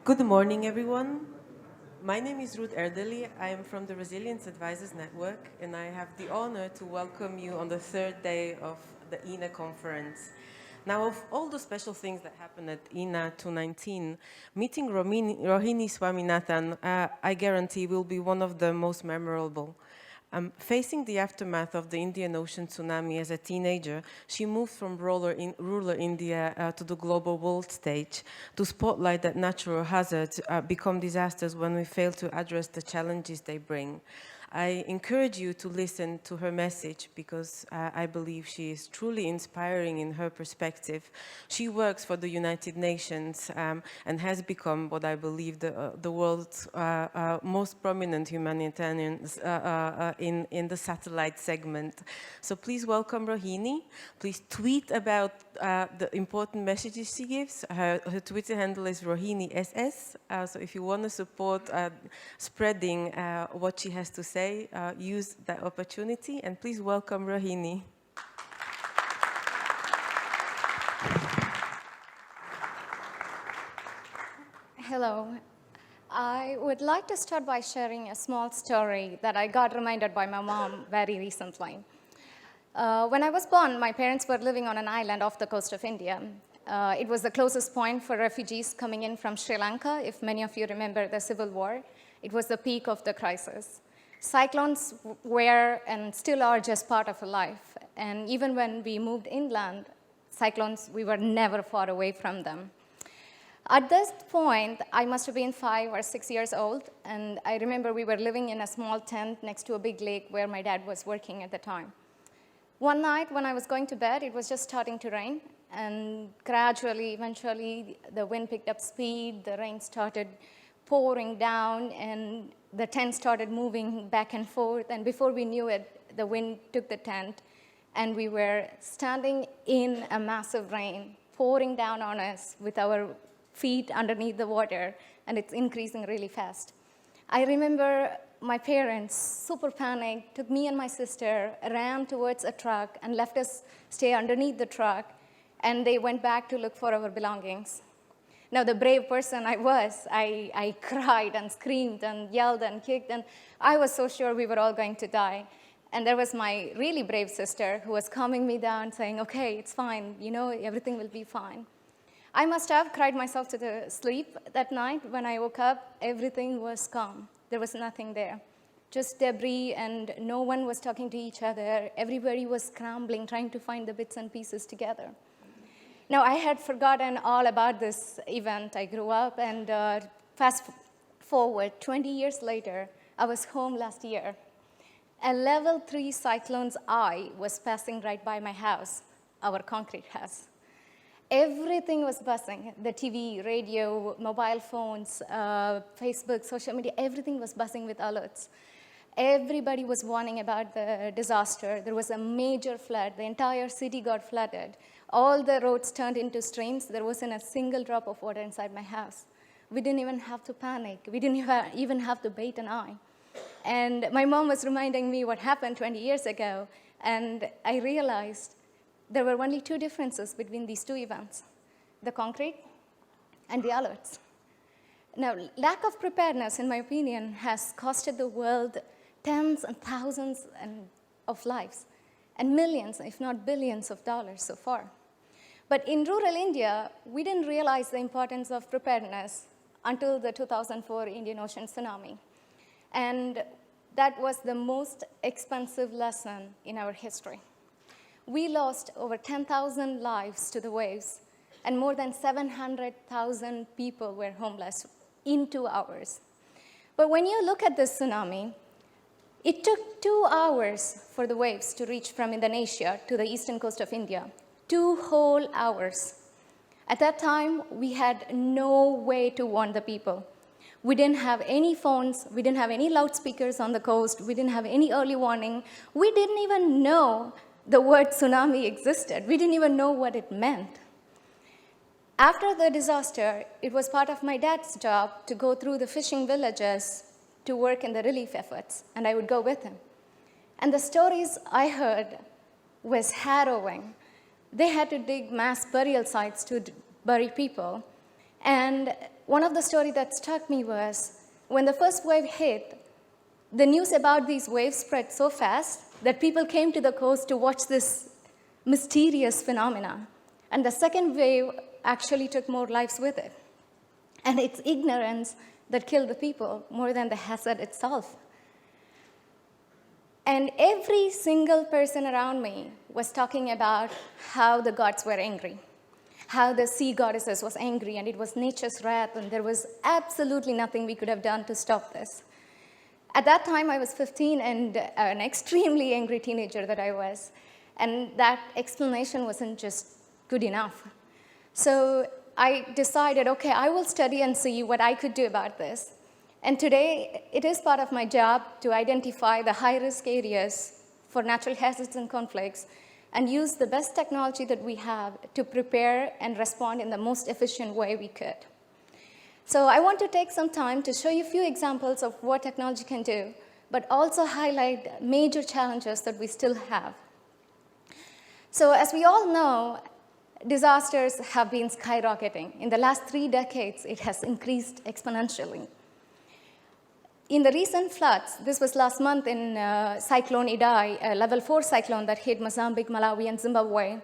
Good morning, everyone. My name is Ruth Erdelyiova. I am from the Resilience Advisors Network, and I have the honor to welcome you on the third day of the EENA conference. Now, of all the special things that happened at EENA2019, meeting Rohini Swaminathan, I guarantee, will be one of the most memorable. Facing the aftermath of the Indian Ocean tsunami as a teenager, she moved from rural India to the global world stage to spotlight that natural hazards become disasters when we fail to address the challenges they bring. I encourage you to listen to her message because I believe she is truly inspiring in her perspective. She works for the United Nations and has become what I believe the world's most prominent humanitarians in the satellite segment. So please welcome Rohini. Please tweet about the important messages she gives. Her Twitter handle is RohiniSS. So if you want to support spreading what she has to say, use that opportunity, and please welcome Rohini. Hello. I would like to start by sharing a small story that I got reminded by my mom very recently. When I was born, my parents were living on an island off the coast of India. It was the closest point for refugees coming in from Sri Lanka. If many of you remember the civil war, it was the peak of the crisis. Cyclones were and still are just part of life. And even when we moved inland, cyclones, we were never far away from them. At this point, I must have been 5 or 6 years old, and I remember we were living in a small tent next to a big lake where my dad was working at the time. One night when I was going to bed, it was just starting to rain, and gradually, eventually, the wind picked up speed, the rain started pouring down, and the tent started moving back and forth, and before we knew it, the wind took the tent, and we were standing in a massive rain, pouring down on us with our feet underneath the water, and it's increasing really fast. I remember my parents, super panicked, took me and my sister, ran towards a truck, and left us stay underneath the truck, and they went back to look for our belongings. Now, the brave person I was, I cried and screamed and yelled and kicked, and I was so sure we were all going to die. And there was my really brave sister who was calming me down, saying, okay, it's fine, you know, everything will be fine. I must have cried myself to sleep that night. When I woke up, everything was calm. There was nothing there, just debris, and no one was talking to each other. Everybody was scrambling, trying to find the bits and pieces together. Now, I had forgotten all about this event. I grew up, and fast forward 20 years later, I was home last year. A level 3 cyclone's eye was passing right by my house, our concrete house. Everything was buzzing. The TV, radio, mobile phones, Facebook, social media, everything was buzzing with alerts. Everybody was warning about the disaster. There was a major flood. The entire city got flooded. All the roads turned into streams. There wasn't a single drop of water inside my house. We didn't even have to panic. We didn't even have to bat an eye. And my mom was reminding me what happened 20 years ago, and I realized there were only 2 differences between these 2 events, the concrete and the alerts. Now, lack of preparedness, in my opinion, has costed the world tens and thousands of lives, and millions, if not billions of dollars so far. But in rural India, we didn't realize the importance of preparedness until the 2004 Indian Ocean tsunami. And that was the most expensive lesson in our history. We lost over 10,000 lives to the waves, and more than 700,000 people were homeless in 2 hours. But when you look at this tsunami, it took 2 hours for the waves to reach from Indonesia to the eastern coast of India. 2 whole hours. At that time, we had no way to warn the people. We didn't have any phones. We didn't have any loudspeakers on the coast. We didn't have any early warning. We didn't even know the word tsunami existed. We didn't even know what it meant. After the disaster, it was part of my dad's job to go through the fishing villages to work in the relief efforts, and I would go with him. And the stories I heard was harrowing. They had to dig mass burial sites to bury people, And one of the stories that struck me was when the first wave hit, the news about these waves spread so fast that people came to the coast to watch this mysterious phenomena. And the second wave actually took more lives with it. And it's ignorance that killed the people more than the hazard itself. And every single person around me was talking about how the gods were angry, how the sea goddesses was angry, and it was nature's wrath, and there was absolutely nothing we could have done to stop this. At that time, I was 15 and an extremely angry teenager that I was. And that explanation wasn't just good enough. So I decided, okay, I will study and see what I could do about this. And today, it is part of my job to identify the high-risk areas for natural hazards and conflicts and use the best technology that we have to prepare and respond in the most efficient way we could. So I want to take some time to show you a few examples of what technology can do, but also highlight major challenges that we still have. So as we all know, disasters have been skyrocketing. In the last 3 decades, it has increased exponentially. In the recent floods, this was last month in Cyclone Idai, a level 4 cyclone that hit Mozambique, Malawi, and Zimbabwe,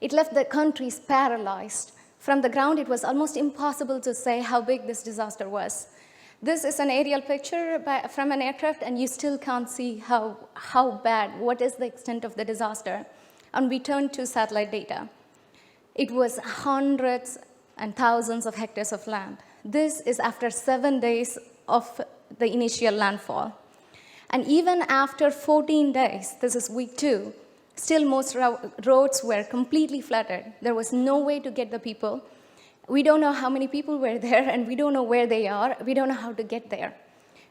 it left the countries paralyzed. From the ground, it was almost impossible to say how big this disaster was. This is an aerial picture from an aircraft, and you still can't see how bad, what is the extent of the disaster. And we turned to satellite data. It was hundreds and thousands of hectares of land. This is after 7 days of the initial landfall. And even after 14 days, this is week 2, still most roads were completely flooded. There was no way to get the people. We don't know how many people were there, and we don't know where they are. We don't know how to get there.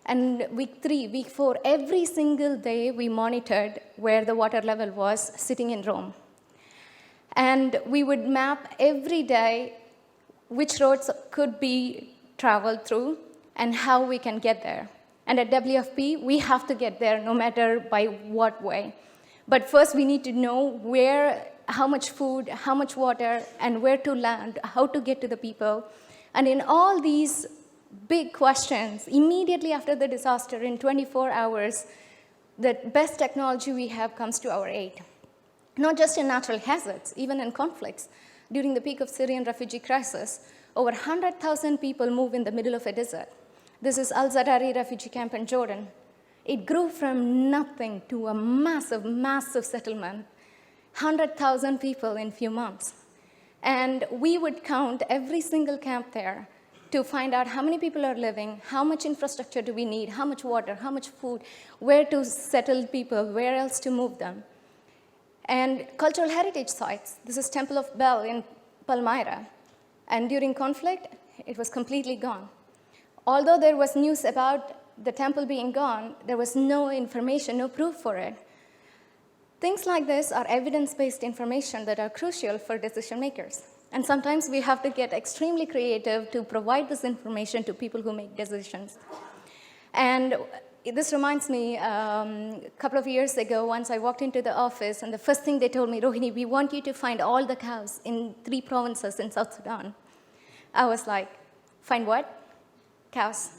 And week 3, week 4, every single day we monitored where the water level was sitting in Rome. And we would map every day which roads could be traveled through and how we can get there. And at WFP, we have to get there no matter by what way. But first, we need to know where, how much food, how much water, and where to land, how to get to the people. And in all these big questions, immediately after the disaster, in 24 hours, the best technology we have comes to our aid. Not just in natural hazards, even in conflicts. During the peak of Syrian refugee crisis, over 100,000 people move in the middle of a desert. This is Al-Zarari refugee camp in Jordan. It grew from nothing to a massive, massive settlement, 100,000 people in a few months. And we would count every single camp there to find out how many people are living, how much infrastructure do we need, how much water, how much food, where to settle people, where else to move them. And cultural heritage sites. This is Temple of Bel in Palmyra. And during conflict, it was completely gone. Although there was news about the temple being gone, there was no information, no proof for it. Things like this are evidence-based information that are crucial for decision makers. And sometimes we have to get extremely creative to provide this information to people who make decisions. And this reminds me, a couple of years ago, once I walked into the office, and the first thing they told me, Rohini, we want you to find all the cows in 3 provinces in South Sudan. I was like, find what? Cows.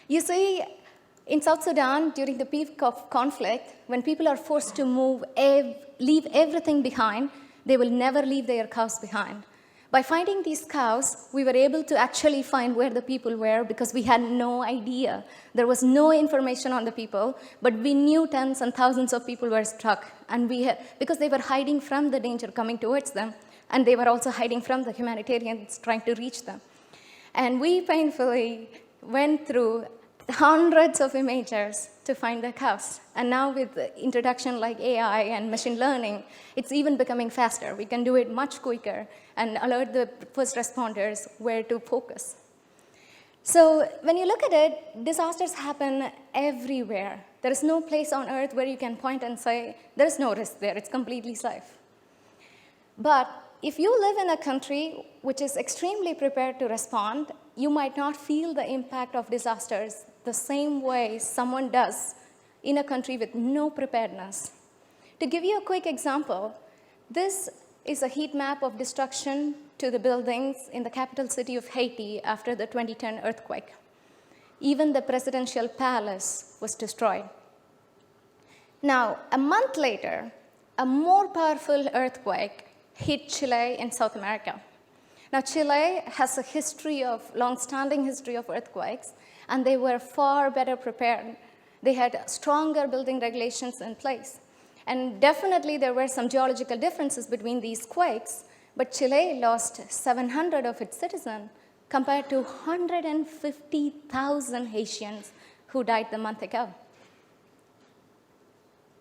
You see, in South Sudan, during the peak of conflict, when people are forced to move, leave everything behind, they will never leave their cows behind. By finding these cows, we were able to actually find where the people were because we had no idea. There was no information on the people, but we knew tens and thousands of people were struck. And because they were hiding from the danger coming towards them, and they were also hiding from the humanitarians trying to reach them. And we painfully went through hundreds of images to find the cows. And now with the introduction like AI and machine learning, it's even becoming faster. We can do it much quicker and alert the first responders where to focus. So when you look at it, disasters happen everywhere. There is no place on earth where you can point and say, there is no risk there, it's completely safe. But if you live in a country which is extremely prepared to respond, you might not feel the impact of disasters the same way someone does in a country with no preparedness. To give you a quick example, this is a heat map of destruction to the buildings in the capital city of Haiti after the 2010 earthquake. Even the presidential palace was destroyed. Now, a month later, a more powerful earthquake hit Chile in South America. Now, Chile has a long-standing history of earthquakes, and they were far better prepared. They had stronger building regulations in place. And definitely, there were some geological differences between these quakes, but Chile lost 700 of its citizens compared to 150,000 Haitians who died the month ago.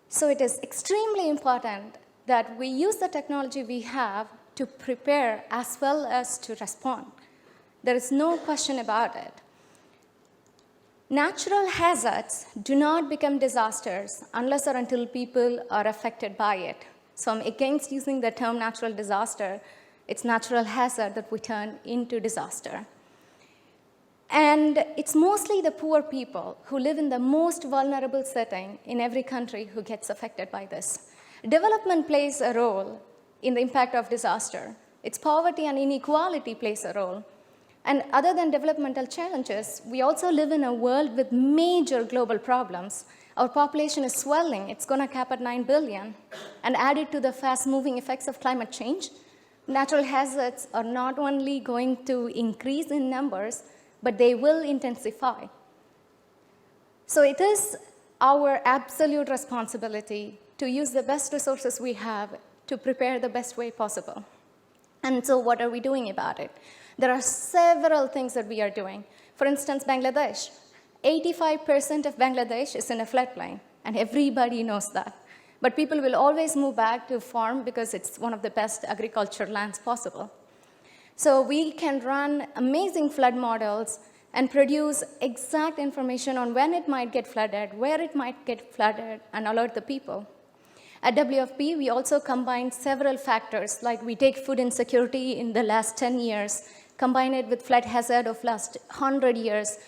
So it is extremely important that we use the technology we have to prepare as well as to respond. There is no question about it. Natural hazards do not become disasters unless or until people are affected by it. So I'm against using the term natural disaster. It's natural hazard that we turn into disaster. And it's mostly the poor people who live in the most vulnerable setting in every country who gets affected by this. Development plays a role in the impact of disaster. Its poverty and inequality plays a role. And other than developmental challenges, we also live in a world with major global problems. Our population is swelling. It's going to cap at 9 billion. And added to the fast-moving effects of climate change, natural hazards are not only going to increase in numbers, but they will intensify. So it is our absolute responsibility to use the best resources we have to prepare the best way possible. And so what are we doing about it? There are several things that we are doing. For instance, Bangladesh. 85% of Bangladesh is in a floodplain, and everybody knows that. But people will always move back to farm because it's one of the best agriculture lands possible. So we can run amazing flood models and produce exact information on when it might get flooded, where it might get flooded, and alert the people. At WFP, we also combine several factors, like we take food insecurity in the last 10 years, combine it with flood hazard of last 100 years,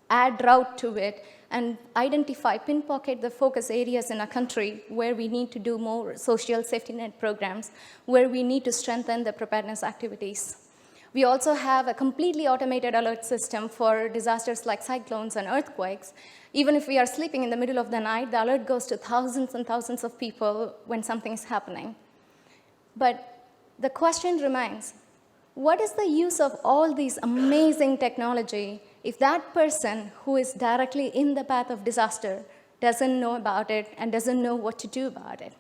add drought to it, and identify, pinpocket the focus areas in a country where we need to do more social safety net programs, where we need to strengthen the preparedness activities. We also have a completely automated alert system for disasters like cyclones and earthquakes. Even if we are sleeping in the middle of the night, the alert goes to thousands and thousands of people when something is happening. But the question remains, what is the use of all these amazing technology if that person who is directly in the path of disaster doesn't know about it and doesn't know what to do about it?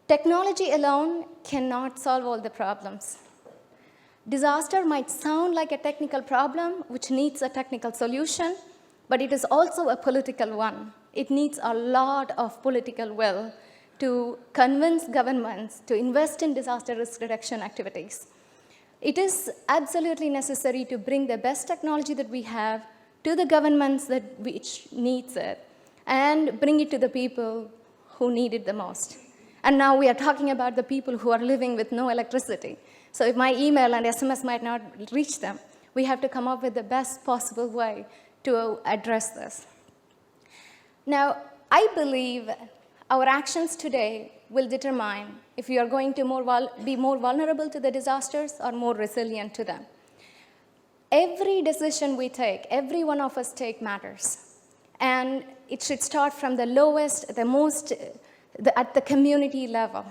Technology alone cannot solve all the problems. Disaster might sound like a technical problem which needs a technical solution, but it is also a political one. It needs a lot of political will to convince governments to invest in disaster risk reduction activities. It is absolutely necessary to bring the best technology that we have to the governments which needs it and bring it to the people who need it the most. And now we are talking about the people who are living with no electricity. So if my email and SMS might not reach them, we have to come up with the best possible way to address this. Now, I believe our actions today will determine if we are going to be more vulnerable to the disasters or more resilient to them. Every decision we take, every one of us take matters. And it should start from the lowest, at the community level.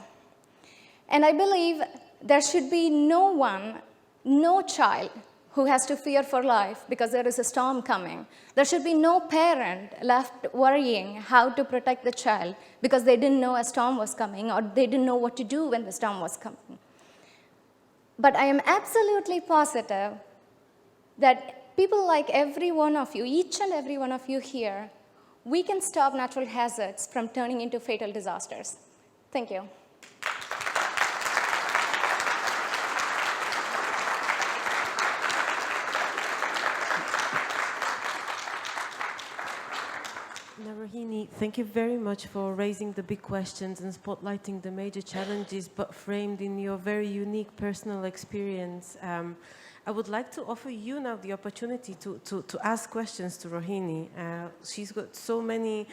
And I believe there should be no child who has to fear for life because there is a storm coming. There should be no parent left worrying how to protect the child because they didn't know a storm was coming or they didn't know what to do when the storm was coming. But I am absolutely positive that people like every one of you, each and every one of you here, we can stop natural hazards from turning into fatal disasters. Thank you. Now, Rohini, thank you very much for raising the big questions and spotlighting the major challenges, but framed in your very unique personal experience. I would like to offer you now the opportunity to ask questions to Rohini. She's got so many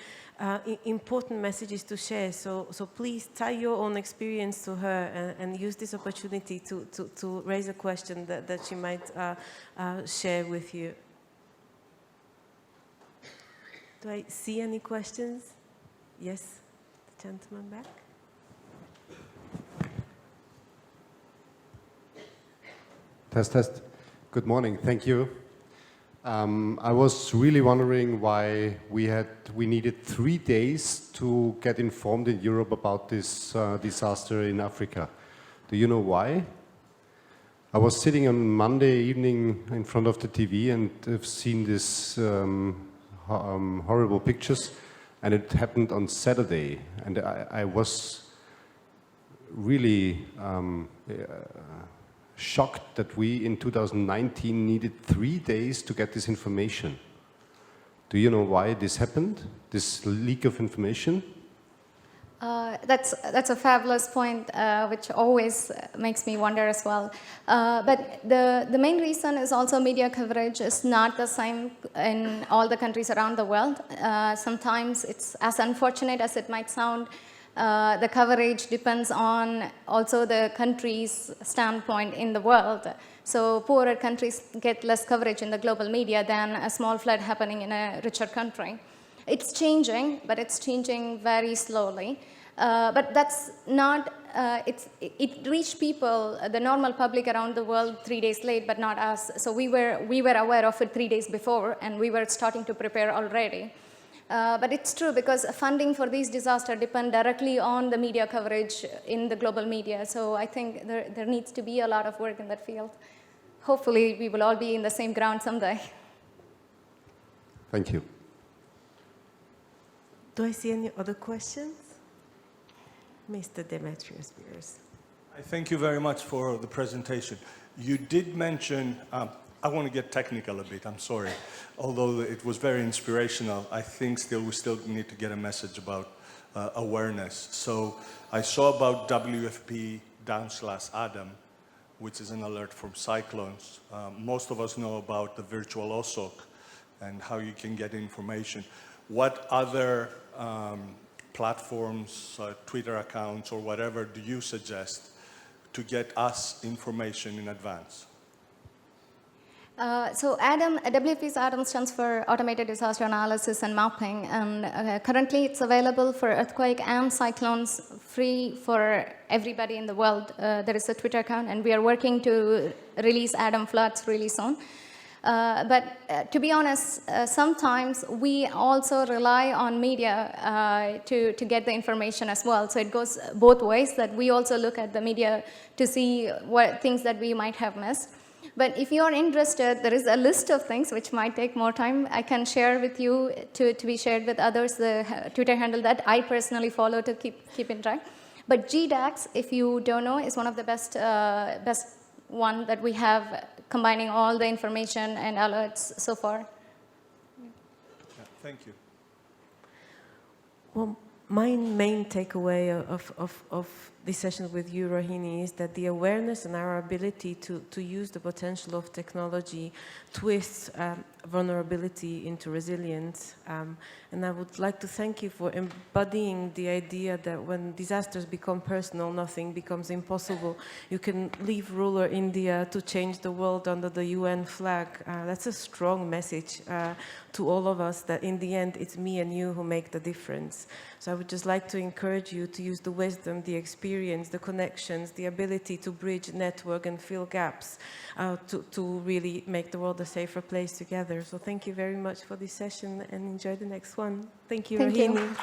important messages to share, so please tie your own experience to her and use this opportunity to raise a question that she might share with you. Do I see any questions? Yes, the gentleman back. Test. Good morning. Thank you. I was really wondering why we needed 3 days to get informed in Europe about this disaster in Africa. Do you know why? I was sitting on Monday evening in front of the TV and I've seen this horrible pictures, and it happened on Saturday, and I was really shocked that we in 2019 needed 3 days to get this information. Do you know why this happened, this leak of information? That's a fabulous point, which always makes me wonder as well. But the main reason is also media coverage is not the same in all the countries around the world. Sometimes it's as unfortunate as it might sound. The coverage depends on also the country's standpoint in the world. So poorer countries get less coverage in the global media than a small flood happening in a richer country. It's changing, but it's changing very slowly. But that's not, it reached people, the normal public around the world 3 days late, but not us. So we were aware of it 3 days before, and we were starting to prepare already. But it's true because funding for these disasters depend directly on the media coverage in the global media. So I think there needs to be a lot of work in that field. Hopefully we will all be in the same ground someday. Thank you. Do I see any other questions? Mr. Demetrios Beers. I thank you very much for the presentation. You did mention, I want to get technical a bit, I'm sorry. Although it was very inspirational, I think we still need to get a message about awareness. So I saw about WFP/Adam, which is an alert from cyclones. Most of us know about the virtual OSOC and how you can get information. What other platforms, Twitter accounts, or whatever do you suggest to get us information in advance? So WFP's ADAM stands for Automated Disaster Analysis and Mapping, and currently it's available for earthquake and cyclones, free for everybody in the world. There is a Twitter account, and we are working to release ADAM floods really soon. But to be honest, sometimes we also rely on media to get the information as well. So it goes both ways, that we also look at the media to see what things that we might have missed. But if you're interested, there is a list of things which might take more time. I can share with you to be shared with others, the Twitter handle that I personally follow to keep in track. But GDAX, if you don't know, is one of the best one that we have, combining all the information and alerts so far. Yeah, thank you. Well, my main takeaway of this session with you, Rohini, is that the awareness and our ability to use the potential of technology twists vulnerability into resilience. And I would like to thank you for embodying the idea that when disasters become personal, nothing becomes impossible. You can leave ruler India to change the world under the UN flag. That's a strong message to all of us, that in the end, it's me and you who make the difference. So I would just like to encourage you to use the wisdom, the experience, the connections, the ability to bridge, network, and fill gaps to really make the world a safer place together. So thank you very much for this session, and enjoy the next one. Thank you, Rohini. Thank you.